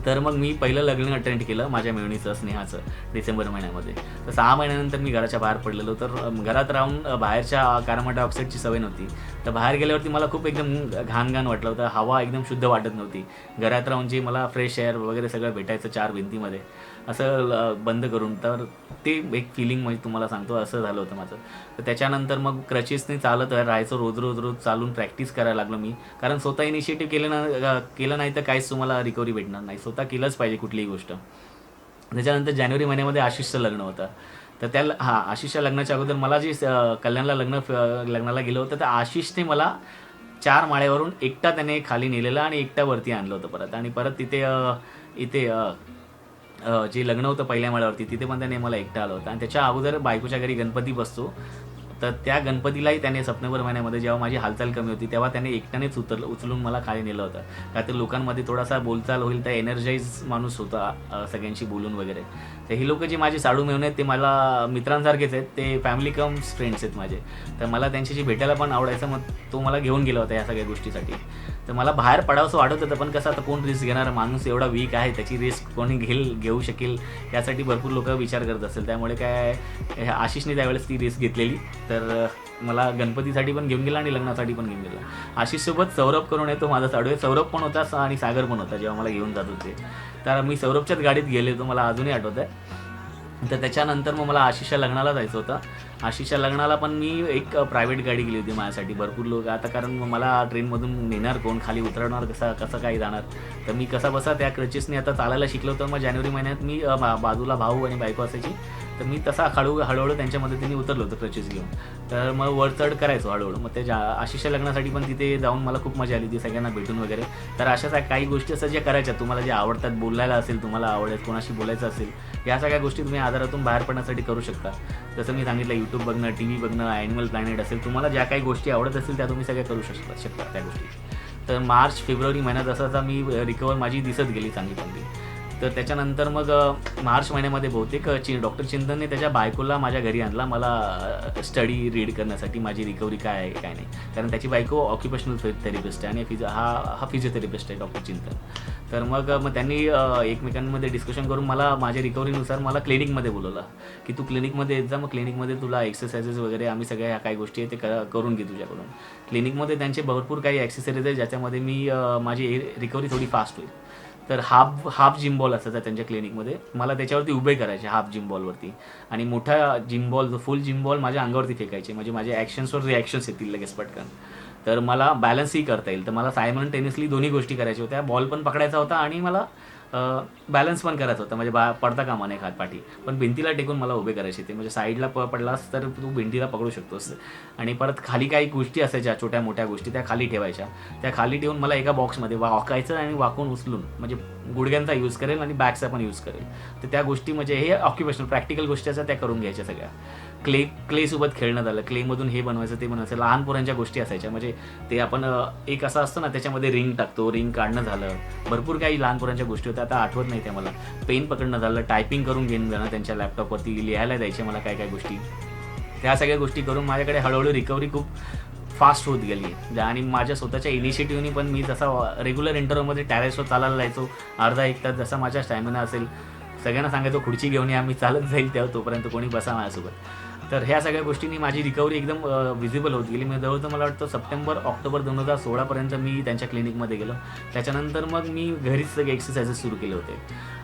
तर मग मी पहिलं लग्न अटेंड केलं माझ्या मेवणीचं, स्नेहाचं, डिसेंबर महिन्यामध्ये. तर 6 महिन्यानंतर मी घराच्या बाहेर पडलेलो. तर घरात राहून बाहेरच्या कार्बन डायऑक्साईडची सवय नव्हती. तर बाहेर गेल्यावरती मला खूप एकदम घाण वाटलं होतं. हवा एकदम शुद्ध वाटत नव्हती. घरात राहून जे मला फ्रेश एअर वगैरे सगळं भेटायचं 4 भिंतीमध्ये असं बंद करून, तर ते एक फिलिंग म्हणजे तुम्हाला सांगतो असं झालं होतं माझं. तर त्याच्यानंतर मग क्रचेसने चालत राहायचं, रोज चालून प्रॅक्टिस करायला लागलो मी. कारण स्वतः इनिशिएटिव्ह केलं नाही तर काहीच तुम्हाला रिकव्हरी भेटणार नाही. स्वतः केलंच पाहिजे कुठलीही गोष्ट. त्याच्यानंतर जानेवारी महिन्यामध्ये आशिषचं लग्न होतं. तर आशिषच्या लग्नाच्या अगोदर मला जे कल्याणला लग्नाला गेलं होतं, तर आशिषने मला 4 माळ्यावरून एकटा त्याने खाली नेलेला आणि एकटा वरती आणलं होतं परत. आणि परत इथे जे लग्न होतं पहिल्या माळ्यावरती, तिथे पण त्याने मला एकटा आलं होतं. आणि त्याच्या अगोदर बायकोच्या घरी गणपती बसतो तर त्या गणपतीलाही त्याने सप्टेंबर महिन्यामध्ये जेव्हा माझी हालचाल कमी होती तेव्हा त्याने एकट्यानेच उचलून मला खाली नेलं होतं. का तर लोकांमध्ये थोडासा बोलचाल होईल, तर एनर्जाईज माणूस होता सगळ्यांशी बोलून वगैरे. तर ही लोकं जी माझी साडू मेहुणे आहेत ते मला मित्रांसारखेच आहेत, ते फॅमिली कम्स फ्रेंड्स आहेत माझे. तर मला त्यांच्याशी भेटायला पण आवडायचं. मग तो मला घेऊन गेला होता या सगळ्या गोष्टीसाठी. तर मला बाहेर पडावंसं वाटत होतं, पण कसं आता कोण रिस्क घेणार, माणूस एवढा वीक आहे, त्याची रिस्क कोणी घेऊ शकेल यासाठी भरपूर लोक विचार करत असेल. त्यामुळे काय आशिषने त्यावेळेस ती रिस्क घेतलेली. तर मला गणपतीसाठी पण घेऊन गेला आणि लग्नासाठी पण घेऊन गेला. आशिषसोबत सौरभ करून आहे, तो माझा साडू आहे. सौरभ पण होता आणि सागर पण होता जेव्हा मला घेऊन जात होते. तर मी सौरभच्याच गाडीत गेले होतो, मला अजूनही आठवत आहे. तर त्याच्यानंतर मग मला आशिषच्या लग्नाला जायचं होतं. आशिषच्या लग्नाला पण मी एक प्रायव्हेट गाडी गेली होती माझ्यासाठी. भरपूर लोक आता, कारण मला ट्रेनमधून नेणार कोण, खाली उतरवणार कसं काही जाणार. तर मी कसा बसा त्या क्रचेसने आता चालायला शिकलो होतं. मग जानेवारी महिन्यात मी बाजूला भाऊ आणि बायको असायची, तर मी तसा हळूहळू त्यांच्या मदतीने उतरलो होतं क्रचेस घेऊन. तर मग वरचढ करायचो हळूहळू. मग ते आशिषच्या लग्नासाठी पण तिथे जाऊन मला खूप मजा आली होती, सगळ्यांना भेटून वगैरे. तर अशा काही गोष्टी असतात ज्या करायच्या, तुम्हाला जे आवडतात, बोलायला असेल, तुम्हाला आवडेल, कोणाशी बोलायचं असेल, या सगळ्या गोष्टी तुम्ही आजारातून बाहेर पडण्यासाठी करू शकता. जसं मी सांगितलं, यूट्यूब बघणं, TV बघणं, ॲनिमल प्लॅनेट असेल, तुम्हाला ज्या काही गोष्टी आवडत असतील त्या तुम्ही सगळ्या करू शकता त्या गोष्टी. तर मार्च फेब्रुवारी महिन्यात असा मी रिकवर माझी दिसत गेली चांगली. तर त्याच्यानंतर मग मार्च महिन्यामध्ये बहुतेक डॉक्टर चिंतनने त्याच्या बायकोला माझ्या घरी आणला मला स्टडी रीड करण्यासाठी, माझी रिकव्हरी काय आहे काय नाही. कारण त्याची बायको ऑक्युपेशनल थेरपिस्ट आहे आणि हा फिजिओथेरपिस्ट आहे डॉक्टर चिंतन. तर मग त्यांनी एकमेकांमध्ये डिस्कशन करून मला माझ्या रिकव्हरीनुसार मला क्लिनिकमध्ये बोलवलं की तू क्लिनिकमध्ये येत जा. मग क्लिनिकमध्ये तुला एक्सरसाइजेस वगैरे आम्ही सगळ्या ह्या काही गोष्टी आहेत ते करून घे तुझ्याकडून. क्लिनिकमध्ये त्यांचे भरपूर काही ॲक्सेसरीज आहे ज्याच्यामध्ये मी माझी रिकव्हरी थोडी फास्ट होईल. तर हाफ जिम बॉल असायचा त्यांच्या क्लिनिकमध्ये, मला त्याच्यावरती उभे करायचे हाफ जिम बॉलवरती, आणि मोठा जिम बॉल जो फुल जिम बॉल माझ्या अंगावरती फेकायचे, म्हणजे माझ्या ॲक्शन्सवर रिॲक्शन्स येतील लगेच पटकन. तर मला बॅलन्सही करता येईल. तर मला सायमल्टेनियसली दोन्ही गोष्टी करायच्या होत्या, बॉल पण पकडायचा होता आणि मला बॅलन्स पण करायचं होतं, म्हणजे पडता कामा नये पाठी. पण भिंतीला टेकून मला उभे करायचे ते, म्हणजे साईडला पडलास तर तू भिंतीला पकडू शकतोस. आणि परत खाली काही गोष्टी असायच्या छोट्या मोठ्या गोष्टी, त्या खाली ठेवायच्या. त्या खाली ठेवून मला एका बॉक्समध्ये वाकायचं आणि वाकून उचलून, म्हणजे गुडघ्यांचा यूज करेल आणि बॅकचा पण यूज करेल. तर त्या गोष्टी म्हणजे हे ऑक्युपेशनल प्रॅक्टिकल गोष्टी असतात त्या करून घ्यायच्या सगळ्या. क्लेसोबत खेळणं झालं, क्लेमधून हे बनवायचं ते बनवायचं, लहान पोरांच्या गोष्टी असायच्या. म्हणजे ते आपण एक असं असतं ना, त्याच्यामध्ये रिंग टाकतो, रिंग काढणं झालं, भरपूर काही लहान पोरांच्या गोष्टी होत्या, आता आठवत नाही त्या मला. पेन पकडणं झालं, टायपिंग करून घेऊन जाणं त्यांच्या लॅपटॉपवरती, लिहायला द्यायचे मला काय काय गोष्टी. त्या सगळ्या गोष्टी करून माझ्याकडे हळूहळू रिकव्हरी खूप फास्ट होत गेली. आणि माझ्या स्वतःच्या इनिशिएटिव्हनी पण मी जसा रेग्युलर इंटरव्ह्यूमध्ये टॅरेसवर चालायला जायचो अर्धा एक तास, जसा माझा स्टॅमिना असेल. सगळ्यांना सांगायचो खुर्ची घेऊन या, मी चालत जाईल तेव्हा, तोपर्यंत कोणी बसा माझ्यासोबत. तर ह्या सगळ्या गोष्टींनी माझी रिकव्हरी एकदम विजिबल होत गेली. मी जवळजवळ मला वाटतं सप्टेंबर ऑक्टोबर 2016पर्यंत मी त्यांच्या क्लिनिकमध्ये गेलो. त्याच्यानंतर मग मी घरीच सगळे एक्सरसाइजेस सुरू केले होते.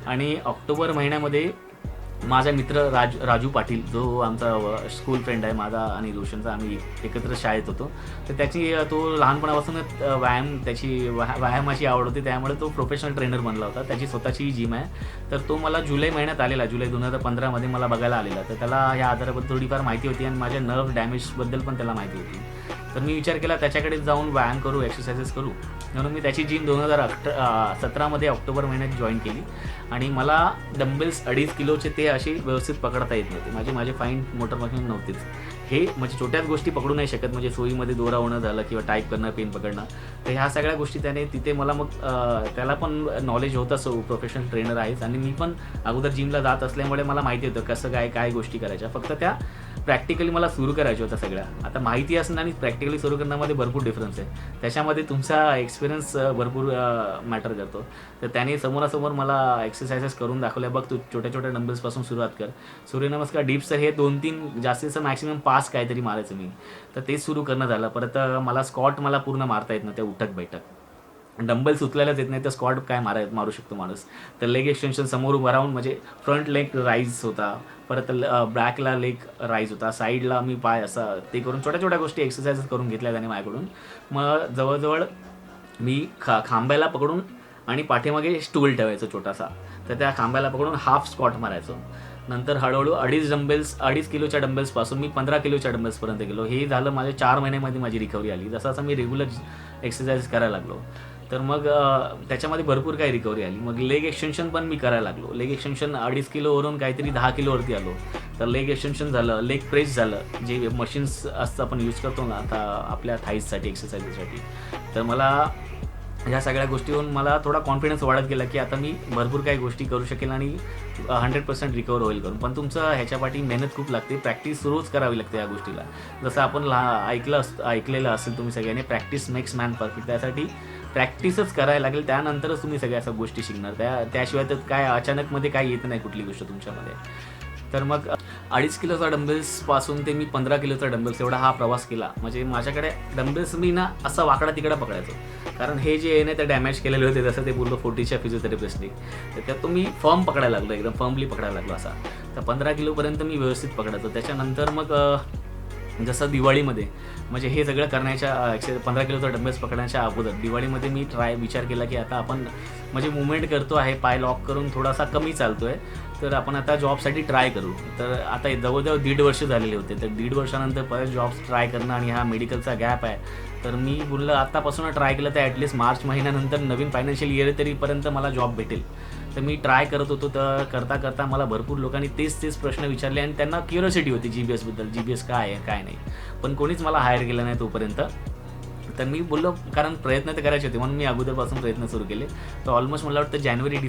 आणि ऑक्टोबर महिन्यामध्ये माझा मित्र राजू पाटील, जो आमचा स्कूल फ्रेंड आहे माझा आणि रोशनचा, आम्ही एकत्र शाळेत होतो. तर तो लहानपणापासूनच त्याची व्यायामाची आवड होती, त्यामुळे तो प्रोफेशनल ट्रेनर बनला होता. त्याची स्वतःची जिम आहे. तर तो मला जुलै महिन्यात आलेला, जुलै 2015मध्ये मला बघायला आलेला. तर त्याला ह्या आजाराबद्दल थोडीफार माहिती होती आणि माझ्या नर्व्ह डॅमेजबद्दल पण त्याला माहिती होती. तर मी विचार केला त्याच्याकडे जाऊन व्यायाम करू, एक्सरसाइजेस करू, म्हणून मी त्याची जिम 2017मध्ये ऑक्टोबर महिन्यात जॉईन केली. आणि मला डंबेल्स 2.5 किलोचे ते असे व्यवस्थित पकडता येत नव्हते, माझे फाईन मोटर मशीन नव्हतीच. हे म्हणजे छोट्याच गोष्टी पकडू नाही शकत, म्हणजे सोयीमध्ये दोरा होणं झालं किंवा टाईप करणं, पेन पकडणं. तर ह्या सगळ्या गोष्टी त्याने तिथे मला, मग त्याला पण नॉलेज होतं, सो प्रोफेशनल ट्रेनर आहेच. आणि मी पण अगोदर जिमला जात असल्यामुळे मला माहिती होतं कसं काय गोष्टी करायच्या. फक्त त्या प्रॅक्टिकली मला सुरू करायच्या होत्या सगळ्या. आता माहिती असणं आणि प्रॅक्टिकली सुरू करण्यामध्ये भरपूर डिफरन्स आहे. त्याच्यामध्ये तुमचा एक्सपिरियन्स भरपूर मॅटर करतो. तर त्याने समोरासमोर मला एक्सरसाइजेस करून दाखवल्या. बघ तू छोट्या छोट्या डंबल्सपासून सुरुवात कर, सूर्यनमस्कार, डिप्स, तर हे 2-3 जास्तीचं मॅक्सिमम 5 काहीतरी मारायचं मी. तर तेच सुरू करणं झालं. परत मला स्कॉट मला पूर्ण मारता येत नव्हतं, उठक बैठक. डंबल्स उचलायलाच येत नाही तर स्कॉट काय मारू शकतो माणूस. तर लेग एक्सटेन्शन समोर उभं राहून, म्हणजे फ्रंट लेग राईज होता, परत बॅकला लेग राईज होता, साईडला मी पाय असा, ते करून छोट्या छोट्या गोष्टी एक्सरसाइजेस करून घेतल्या त्याने माझ्याकडून. मग जवळजवळ मी खांब्याला पकडून आणि पाठीमागे स्टूल ठेवायचो छोटासा, तर त्या खांब्याला पकडून हाफ स्कॉट मारायचो. नंतर हळूहळू 2.5 किलोच्या डंबेल्सपासून मी 15 किलोच्या डंबेल्सपर्यंत गेलो. हे झालं माझ्या 4 महिन्यामध्ये माझी रिकव्हरी आली, जसं मी रेग्युलर एक्सरसाइज करायला लागलो. तर मग त्याच्यामध्ये भरपूर काही रिकव्हरी आली. मग लेग एक्सटेन्शन पण मी करायला लागलो. लेग एक्सटेन्शन 2.5 किलोवरून काहीतरी 10 किलोवरती आलो. तर लेग एक्सटेन्शन झालं, लेग प्रेस झालं, जे मशीन्स असतं आपण यूज करतो ना आता आपल्या थाईजसाठी एक्सरसाइजसाठी. तर मला ह्या सगळ्या गोष्टीहून मला थोडा कॉन्फिडन्स वाढत गेला, की आता मी भरपूर काही गोष्टी करू शकेल आणि 100% रिकवर होईल करून. पण तुमचं ह्याच्यापाठी मेहनत खूप लागते, प्रॅक्टिस रोज करावी लागते या गोष्टीला. जसं आपण ऐकलेलं असेल तुम्ही सगळ्यांनी, प्रॅक्टिस मेक्स मॅन परफेक्ट. त्यासाठी प्रॅक्टिसच करायला लागेल, त्यानंतरच तुम्ही सगळ्या अशा गोष्टी शिकणार. त्याशिवाय तर काय अचानकमध्ये काय येत नाही कुठली गोष्ट तुमच्यामध्ये. तर मग 2.5 किलोचा डंबेल्सपासून ते मी 15 किलोचा डंबेल्स एवढा हा प्रवास केला. म्हणजे माझ्याकडे डंबेल्स मी ना असा वाकडा तिकडा पकडायचो, कारण हे जे आहे ना ते डॅमेज केलेले होते, जसं ते बोललो 40च्या फिजिओथेरपिस्टने. तर त्यात तो मी फर्म पकडायला लागलो, एकदम फर्मली पकडायला लागलो असा. तर 15 किलोपर्यंत मी व्यवस्थित पकडायचो. त्याच्यानंतर मग जसं दिवाळीमध्ये म्हणजे हे सगळं करण्याच्या 15 किलोचा डंबेल्स पकडण्याच्या अगोदर दिवाळीमध्ये मी विचार केला, की आता आपण म्हणजे मुवमेंट करतो आहे, पाय लॉक करून थोडासा कमी चालतो आहे, तर आपण आता जॉबसाठी ट्राय करू. तर आता जवळजवळ 1.5 वर्ष झालेले होते. तर 1.5 वर्षानंतर परत जॉब्स ट्राय करणं आणि हा मेडिकलचा गॅप आहे. तर मी बोललं आत्तापासून ट्राय केलं तर ॲटलिस्ट मार्च महिन्यानंतर नवीन फायनान्शियल इयर तरीपर्यंत मला जॉब भेटेल. तर मी ट्राय करत होतो. तर करता मला भरपूर लोकांनी तेच प्रश्न विचारले आणि त्यांना क्युरिओसिटी होती GBSबद्दल, GBS काय आहे काय नाही. पण कोणीच मला हायर केलं नाही तोपर्यंत. तर मी बोललो, कारण प्रयत्न तर करायचे होते म्हणून मी अगोदरपासून प्रयत्न सुरू केले. तर ऑलमोस्ट मला वाटतं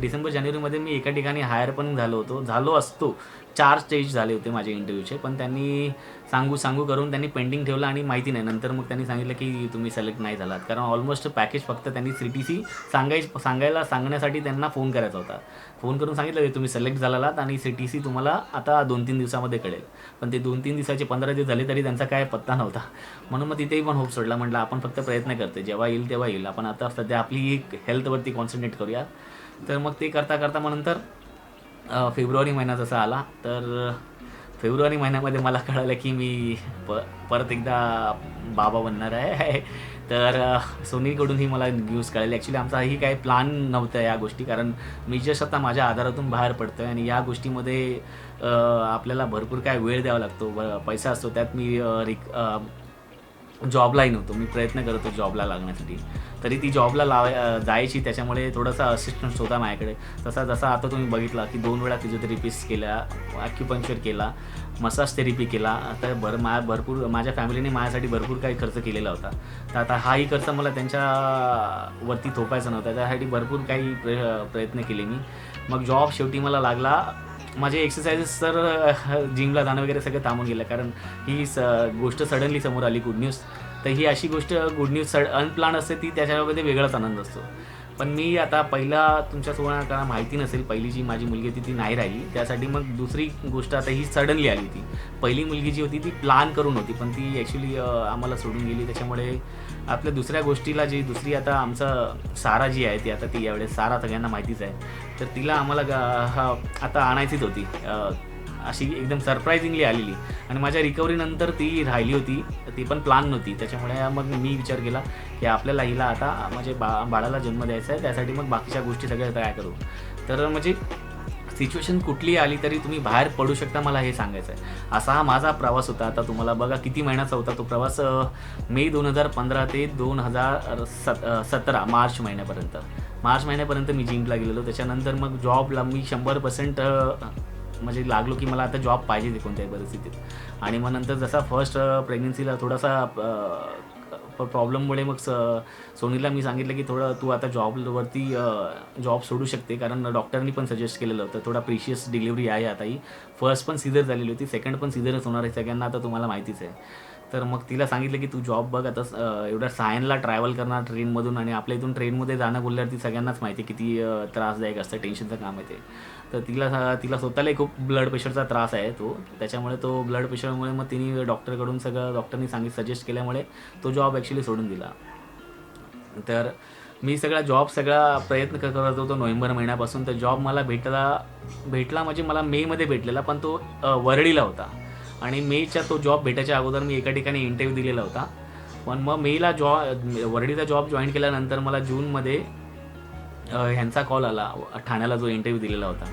डिसेंबर-जानेवारीमध्ये मी एका ठिकाणी हायर पण झालो असतो. 4 स्टेज झाले होते माझे इंटरव्ह्यूचे, पण त्यांनी सांगू करून त्यांनी पेंडिंग ठेवलं आणि माहिती नाही. नंतर मग त्यांनी सांगितलं की तुम्ही सिलेक्ट नाही झालात, कारण ऑलमोस्ट पॅकेज फक्त त्यांनी CTC सांगण्यासाठी त्यांना फोन करायचा होता. फोन करून सांगितलं की तुम्ही सिलेक्ट झालात आणि CTC तुम्हाला आता 2-3 दिवसामध्ये कळेल. पण ते 2-3 दिवसाचे 15 दिवस झाले तरी त्यांचा काय पत्ता नव्हता. म्हणून मग तिथेही पण होप सोडला. म्हटलं आपण फक्त प्रयत्न करते, जेव्हा येईल तेव्हा येईल. आपण आता सध्या आपली हेल्थवरती कॉन्सन्ट्रेट करूया. तर मग ते करता मग नंतर फेब्रुवारी महिना जसा आला, तर फेब्रुवारी महिन्यामध्ये मला कळालं की मी परत एकदा बाबा बनणार आहे. तर सोनीकडूनही मला न्यूज कळाली. ॲक्च्युली आमचाही काही प्लॅन नव्हता या गोष्टी, कारण मी जस्ट आता माझ्या आधारातून बाहेर पडतो आहे आणि या गोष्टीमध्ये आपल्याला भरपूर काय वेळ द्यावा लागतो, पैसा असतो. त्यात मी जॉबलाही नव्हतो. मी प्रयत्न करत होतो जॉबला लागण्यासाठी. तरी ती जॉबला जायची, त्याच्यामुळे थोडासा असिस्टन्स होता माझ्याकडे. जसा आता तुम्ही बघितला की 2 वेळा फिजिओथेरपिस्ट केल्या, ॲक्युपंक्चर केला, मसाज थेरपी केला. आता भरपूर माझ्या फॅमिलीने माझ्यासाठी भरपूर काही खर्च केलेला होता. तर आता हाही खर्च मला त्यांच्यावरती थोपायचा नव्हता. त्यासाठी भरपूर काही प्रयत्न केले मी. मग जॉब शेवटी मला लागला. माझे एक्सरसाइजेस तर जिमला जाणं वगैरे सगळं थांबून गेलं, कारण ही गोष्ट सडनली समोर आली, गुड न्यूज. तर ही अशी गोष्ट गुड न्यूज अनप्लॅन असते, ती त्याच्यामध्ये वेगळाच आनंद असतो. पण मी आता पहिला तुमच्यासोबत माहिती नसेल, पहिली जी माझी मुलगी होती ती नाही राहिली. त्यासाठी मग दुसरी गोष्ट आता ही सडनली आली होती. पहिली मुलगी जी होती ती प्लॅन करून होती, पण ती ॲक्च्युली आम्हाला सोडून गेली. त्याच्यामुळे आपल्या दुसऱ्या गोष्टीला दुसरी आता आमचं सारा जी आहे ती, आता ती यावेळेस सारा सगळ्यांना माहितीच आहे. तर तिला आम्हाला आता आणायचीच होती. अशी एकदम सरप्रायझिंगली आलेली आणि माझ्या रिकव्हरीनंतर ती राहिली होती. ती पण प्लॅन नव्हती. त्याच्यामुळे मग मी विचार केला की आपल्याला हिला आता म्हणजे बाळाला जन्म द्यायचा आहे, त्यासाठी मग बाकीच्या गोष्टी सगळ्या काय करू. तर म्हणजे सिच्युएशन कुठलीही आली तरी तुम्ही बाहेर पडू शकता, मला हे सांगायचं आहे. असा हा माझा प्रवास होता. आता तुम्हाला बघा किती महिन्याचा होता तो प्रवास. मे 2015 ते 2017 मार्च महिन्यापर्यंत मी जिमला गेलेलो. त्याच्यानंतर मग जॉबला मी 100% म्हणजे लागलो की मला आता जॉब पाहिजे कोणत्याही परिस्थितीत. आणि मग नंतर जसा फर्स्ट प्रेग्नन्सीला थोडासा प्रॉब्लेममुळे मग सोनीला मी सांगितलं की थोडं तू आता जॉब सोडू शकते, कारण डॉक्टरनी पण सजेस्ट केलेलं होतं. थोडा प्रिशियस डिलिव्हरी आहे आता ही. फर्स्ट पण सीझर झालेली होती, सेकंड पण सीझरच होणार आहे सगळ्यांना, आता तुम्हाला माहितीच आहे. तर मग तिला सांगितलं की तू जॉब बघ आता. एवढ्या सायनला ट्रॅव्हल करणार ट्रेनमधून, आणि आपल्या इथून ट्रेनमध्ये जाणं बोलल्यावर ती सगळ्यांनाच माहिती किती त्रासदायक असतं, टेन्शनचं काम आहे ते. तर तिला स्वतःलाही खूप ब्लड प्रेशरचा त्रास आहे तो. त्याच्यामुळे तो ब्लड प्रेशरमुळे मग तिने डॉक्टरनी सजेस्ट केल्यामुळे तो जॉब ॲक्च्युली सोडून दिला. तर मी सगळा प्रयत्न करत होतो नोव्हेंबर महिन्यापासून. तर जॉब मला भेटला म्हणजे मला मेमध्ये भेटलेला, पण तो वरळीला होता. आणि मेच्या तो जॉब भेटायच्या अगोदर मी एका ठिकाणी इंटरव्ह्यू दिलेला होता. पण मग मेला वरळीचा जॉब जॉईन केल्यानंतर मला जूनमध्ये ह्यांचा कॉल आला, ठाण्याला जो इंटरव्ह्यू दिलेला होता.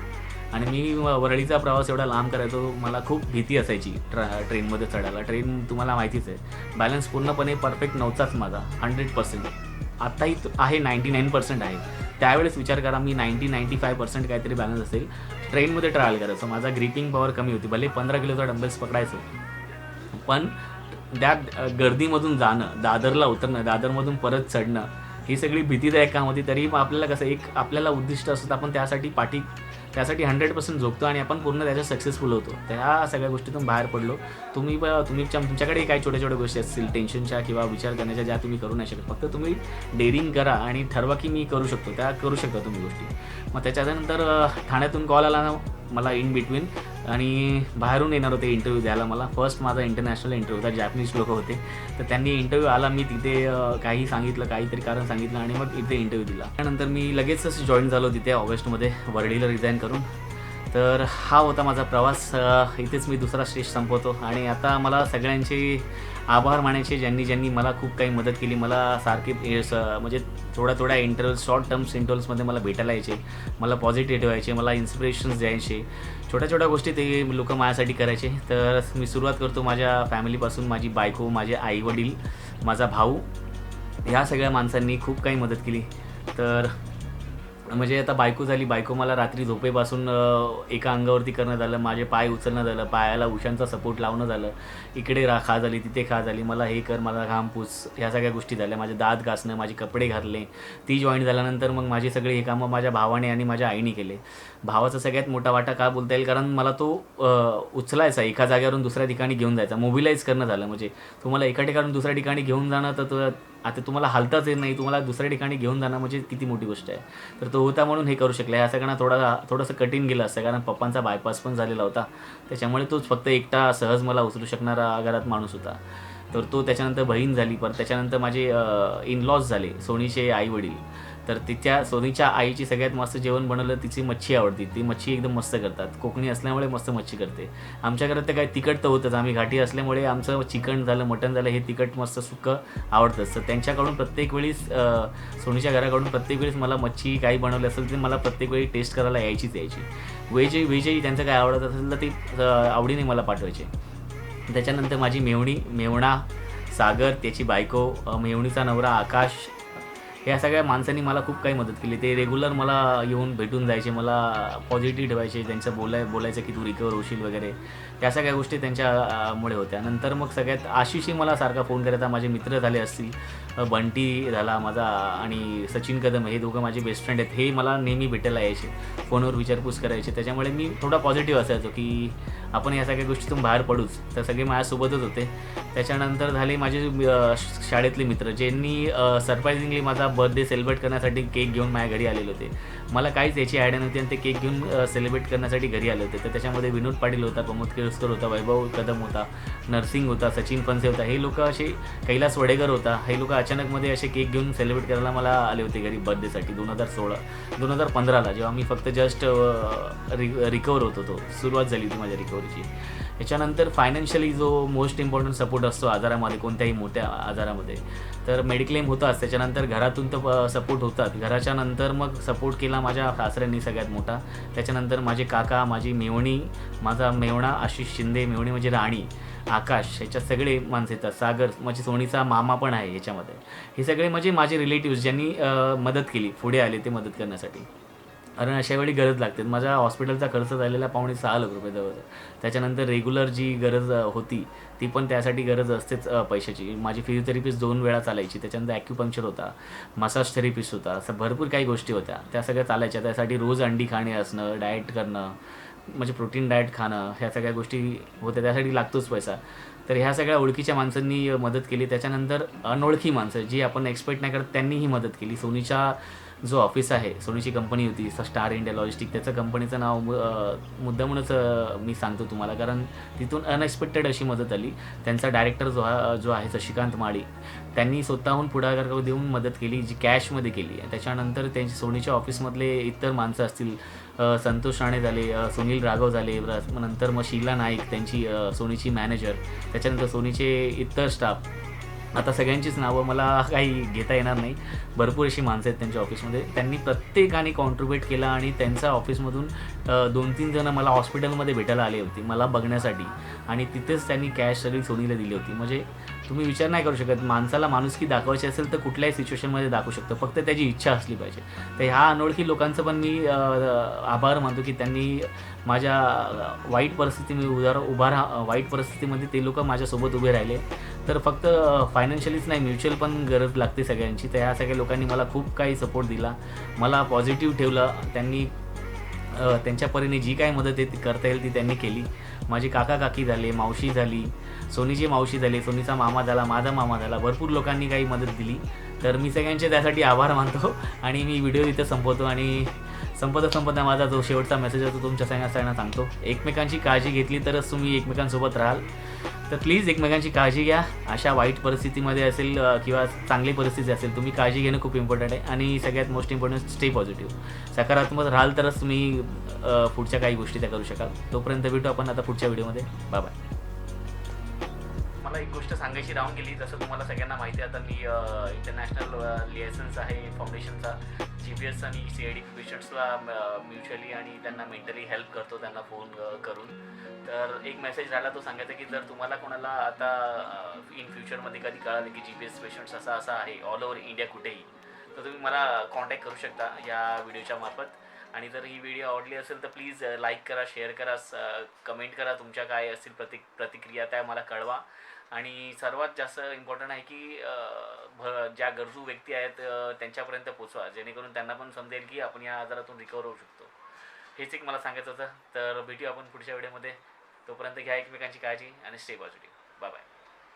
आणि मी वरळीचा प्रवास एवढा लांब करायचो, मला खूप भीती असायची ट्रेनमध्ये चढायला. ट्रेन तुम्हाला माहितीच आहे, बॅलन्स पूर्णपणे परफेक्ट नव्हताच माझा 100%. आत्ताही आहे 99% आहे. त्यावेळेस विचार करा मी 90-95% काहीतरी बॅलन्स असेल. ट्रेनमध्ये ट्रॅव्हल करायचो. माझा ग्रिपिंग पॉवर कमी होती. भले 15 किलोचा डंबेल्स पकडायचो, पण त्या गर्दीमधून जाणं, दादरला उतरणं, दादरमधून परत चढणं, ही सगळी भीतीदायक काम होती. तरी मग आपल्याला कसं एक आपल्याला उद्दिष्ट असतं, आपण त्यासाठी 100% झोपतो आणि आपण पूर्ण त्याच्यात सक्सेसफुल होतो. त्या सगळ्या गोष्टीतून बाहेर पडलो. तुमच्याकडे काही छोट्या छोट्या गोष्टी असतील टेन्शनच्या किंवा विचार करण्याच्या, ज्या तुम्ही करू नाही शकत. फक्त तुम्ही डेअरिंग करा आणि ठरवा की मी करू शकतो. त्या करू शकता तुम्ही गोष्टी. मग त्याच्यानंतर ठाण्यातून कॉल आला ना मला इन बिटवीन, आणि बाहेरून येणार होते इंटरव्ह्यू द्यायला मला. फर्स्ट माझा इंटरनॅशनल इंटरव्ह्यू होता. जॅपनीज लोक होते, तर त्यांनी इंटरव्ह्यू आला. मी तिथे काही सांगितलं, काहीतरी कारण सांगितलं आणि मग इथे इंटरव्ह्यू दिला. त्यानंतर मी लगेचच जॉईन झालो तिथे ऑगस्टमध्ये वरळीला रिझाईन करून. तर हा होता माझा प्रवास. इथेच मी दुसरा स्टेज संपवतो आणि आता मला सगळ्यांचे आभार मानायचे, ज्यांनी मला खूप काही मदत केली. मला सारखे म्हणजे थोड्या शॉर्ट टर्म्स इंटरव्ह्यूजमध्ये मला भेटायला यायचे, मला पॉझिटिव्ह ठेवायचे, मला इन्स्पिरेशन्स द्यायचे. छोट्या गोष्टी ते लोक माझ्यासाठी करायचे. तर मी सुरुवात करतो माझ्या फॅमिलीपासून. माझी बायको, माझे आईवडील, माझा भाऊ, ह्या सगळ्या माणसांनी खूप काही मदत केली. तर म्हणजे आता बायको झाली. बायको मला रात्री झोपेपासून एका अंगावरती करणं झालं, माझे पाय उचलणं झालं, पायाला उशांचा सपोर्ट लावणं झालं, इकडे खा झाली, तिथे खा झाली, मला हे कर, मला घाम पुस, ह्या सगळ्या गोष्टी झाल्या. माझे दात घासणं, माझे कपडे घातले. ती जॉईन झाल्यानंतर मग माझे सगळे हे कामं माझ्या भावाने आणि माझ्या आईने केले. भावाचा सगळ्यात मोठा वाटा का बोलता येईल, कारण मला तो उचलायचा, एका जागेवरून दुसऱ्या ठिकाणी घेऊन जायचा. मोबिलाईज करणं झालं, म्हणजे तुम्हाला एका ठिकाणी दुसऱ्या ठिकाणी घेऊन जाणं, तर आता तुम्हाला हालताच येत नाही, तुम्हाला दुसऱ्या ठिकाणी घेऊन जाणं म्हणजे किती मोठी गोष्ट आहे. तर तो होता म्हणून हे करू शकला. ह्या सगळ्यांना थोडंसं कठीण गेलं असतं, कारण पप्पांचा बायपास पण झालेला होता. त्याच्यामुळे तोच फक्त एकटा सहज मला उचलू शकणारा घरात माणूस होता. तर तो, त्याच्यानंतर बहीण झाली, पण त्याच्यानंतर माझे इनलॉज झाले, सोनीचे आईवडील. तर सोनीच्या आईची सगळ्यात मस्त जेवण बनवलं, तिची मच्छी आवडती. ती मच्छी एकदम मस्त करतात, कोकणी असल्यामुळे मस्त मच्छी करते. आमच्या घरात तर काय तिखट तर होतंच, आम्ही घाटी असल्यामुळे आमचं चिकन झालं, मटण झालं, हे तिखट मस्त सुक्कं आवडतंच. तर त्यांच्याकडून प्रत्येक वेळेस, सोनीच्या घराकडून प्रत्येक वेळेस मला मच्छी काही बनवली असेल तर मला प्रत्येक वेळी टेस्ट करायला यायची. व्हेजही त्यांचं काय आवडत असेल तर ते आवडीने मला पाठवायचे. त्याच्यानंतर माझी मेवणा सागर, त्याची बायको, मेवणीचा नवरा आकाश, या सगळ्या माणसांनी मला खूप काही मदत केली. ते रेग्युलर मला येऊन भेटून जायचे, मला पॉझिटिव्ह ठेवायचे, त्यांचं बोलायचं की तू रिकवर होशील वगैरे. त्या सगळ्या गोष्टी त्यांच्यामुळे होत्या. नंतर मग सगळ्यात आशिषही मला सारखा फोन करायचा. माझे मित्र झाले असतील, बंटी झाला माझा आणि सचिन कदम, हे दोघं माझे बेस्ट फ्रेंड आहेत. हे मला नेहमी भेटायला यायचे, फोनवर विचारपूस करायचे. त्याच्यामुळे मी थोडा पॉझिटिव्ह असायचो की आपण या सगळ्या गोष्टीतून बाहेर पडूच. तर सगळे माझ्यासोबतच होते. त्याच्यानंतर झाले माझे शाळेतले मित्र, ज्यांनी सरप्रायझिंगली माझा बर्थडे सेलिब्रेट करण्यासाठी केक घेऊन माझ्या घरी आलेले होते. मला काहीच याची आयडिया नव्हती आणि ते केक घेऊन सेलिब्रेट करण्यासाठी घरी आले होते. तर त्याच्यामध्ये विनोद पाटील होता, प्रमोद केळुसकर होता, वैभव कदम होता, नरसिंग होता, सचिन फनसे होता. हे लोक असे, कैलास वडेकर होता. हे लोक अचानकमध्ये असे केक घेऊन सेलिब्रेट करायला मला आले होते घरी बर्थडेसाठी. 2015ला जेव्हा मी फक्त जस्ट रिकवर होतो, तो सुरुवात झाली होती माझ्या रिकव्हरीची. याच्यानंतर फायनान्शियली जो मोस्ट इम्पॉर्टंट सपोर्ट असतो आजारामध्ये, कोणत्याही मोठ्या आजारामध्ये, तर मेडिक्लेम होताच. त्याच्यानंतर घरातून तर सपोर्ट होतात. घराच्या नंतर मग सपोर्ट केला माझ्या सासऱ्यांनी सगळ्यात मोठा. त्याच्यानंतर माझे काका, माझी मेवणी, माझा मेवणा आशिष शिंदे, मेवणी म्हणजे राणी, आकाश, ह्याच्यात सगळे माणसं येतात. सागर, माझी सोनीचा मामा पण आहे ह्याच्यामध्ये. हे सगळे म्हणजे माझे रिलेटिव्स, ज्यांनी मदत केली, पुढे आले ते मदत करण्यासाठी. कारण अशा वेळी गरज लागते. माझ्या हॉस्पिटलचा खर्च झालेला ₹6.5 जवळ. त्याच्यानंतर रेग्युलर जी गरज होती ती पण त्यासाठी गरज असतेच पैशाची. माझी फिजिओथेरपिस्ट 2 वेळा चालायची. त्याच्यानंतर ॲक्युपंक्चर होता, मसाज थेरपिस्ट होता, असं भरपूर काही गोष्टी होत्या. त्या सगळ्या चालायच्या. त्यासाठी रोज अंडी खाणे असणं, डाएट करणं, म्हणजे प्रोटीन डाएट खाणं, ह्या सगळ्या गोष्टी होत्या. त्यासाठी लागतोच पैसा. तर ह्या सगळ्या ओळखीच्या माणसांनी मदत केली. त्याच्यानंतर अनोळखी माणसं, जी आपण एक्सपेक्ट नाही करत, त्यांनीही मदत केली. सोनीच्या जो ऑफिस आहे, सोनीची कंपनी होती स्टार इंडिया लॉजिस्टिक, त्याचं कंपनीचं नाव मुद्दामूनच मी सांगतो तुम्हाला, कारण तिथून अनएक्सपेक्टेड अशी मदत आली. त्यांचा डायरेक्टर जो आहे शशिकांत माळी, त्यांनी स्वतःहून पुढाकार देऊन मदत केली, जी कॅशमध्ये केली. त्याच्यानंतर त्यांची सोनीच्या ऑफिसमधले इतर माणसं असतील, संतोष राणे झाले, सुनील राघव झाले, नंतर मग शीला नाईक, त्यांची सोनीची मॅनेजर, त्याच्यानंतर सोनीचे इतर स्टाफ, आता सगळ्यांचीच नावं मला काही घेता येणार नाही. भरपूर अशी माणसं आहेत त्यांच्या ऑफिसमध्ये. त्यांनी प्रत्येकाने कॉन्ट्रीब्यूट केला आणि त्यांच्या ऑफिसमधून 2-3 जणं मला हॉस्पिटलमध्ये भेटायला आले होते मला बघण्यासाठी, आणि तिथेच त्यांनी कॅश सगळी सोनीला दिली होती. म्हणजे तुम्ही विचार नाही करू शकत. माणसाला माणुसकी दाखवायची असेल तर कुठल्याही सिच्युएशनमध्ये दाखवू शकतो, फक्त त्याची इच्छा असली पाहिजे. तर ह्या अनोळखी लोकांचं पण मी आभार मानतो की त्यांनी माझ्या वाईट वाईट परिस्थितीमध्ये ते लोक माझ्यासोबत उभे राहिले. तर फक्त फायनान्शियलीच नाही, म्युच्युअल पण गरज लागते सगळ्यांची. तर ह्या सगळ्या लोकांनी मला खूप काही सपोर्ट दिला, मला पॉझिटिव्ह ठेवलं. त्यांनी त्यांच्या परीने जी काही मदत आहे ती करता येईल ती त्यांनी केली. माझे काका काकी झाले, मावशी झाली, सोनीची मावशी झाली, सोनीचा मामा झाला, माझा मामा झाला, भरपूर लोकांनी काही मदत दिली. तर मी सगळ्यांचे त्यासाठी आभार मानतो आणि मी व्हिडिओ इथे संपवतो. आणि संपता माझा जो शेवटचा मेसेज आहे तो तुमच्या सगळ्यांना सांगतो. एकमेकांची काळजी घेतली तरच तुम्ही एकमेकांसोबत राहाल. तर प्लीज एकमेकांची काळजी घ्या. अशा वाईट परिस्थितीमध्ये असेल किंवा चांगली परिस्थिती असेल, तुम्ही काळजी घेणं खूप इम्पॉर्टंट आहे. आणि सगळ्यात मोस्ट इम्पॉर्टंट, स्टे पॉझिटिव्ह. सकारात्मक राहाल तरच तुम्ही पुढच्या काही गोष्टी त्या करू शकाल. तोपर्यंत भेटू आपण आता पुढच्या व्हिडिओमध्ये. Bye bye. मला एक गोष्ट सांगायची राहून गेली. जसं तुम्हाला सगळ्यांना माहिती आहे, आता मी इंटरनॅशनल लायसन्स आहे फाउंडेशनचा. GPS आणि CID पेशंट्सला म्युच्युअली आणि त्यांना मेंटली हेल्प करतो, त्यांना फोन करून. तर एक मेसेज राहिला तो सांगायचा की जर तुम्हाला कोणाला आता इन फ्युचरमध्ये कधी कळालं की GPS पेशंट्स असा आहे ऑल ओव्हर इंडिया कुठेही, तर तुम्ही मला कॉन्टॅक्ट करू शकता या व्हिडिओच्या मार्फत. आणि जर ही व्हिडिओ आवडली असेल तर प्लीज लाईक करा, शेअर करा, कमेंट करा. तुमच्या काय असतील प्रतिक्रिया त्या मला कळवा. आणि सर्वात जास्त इम्पॉर्टंट आहे की ज्या गरजू व्यक्ती आहेत त्यांच्यापर्यंत पोचवा, जेणेकरून त्यांना पण समजेल की आपण या आजारातून रिकवर होऊ शकतो. हेच एक मला सांगायचं होतं. तर भेटूया आपण पुढच्या व्हिडिओमध्ये. तोपर्यंत घ्या एकमेकांची काळजी आणि स्टे पॉझिटिव्ह. Bye bye.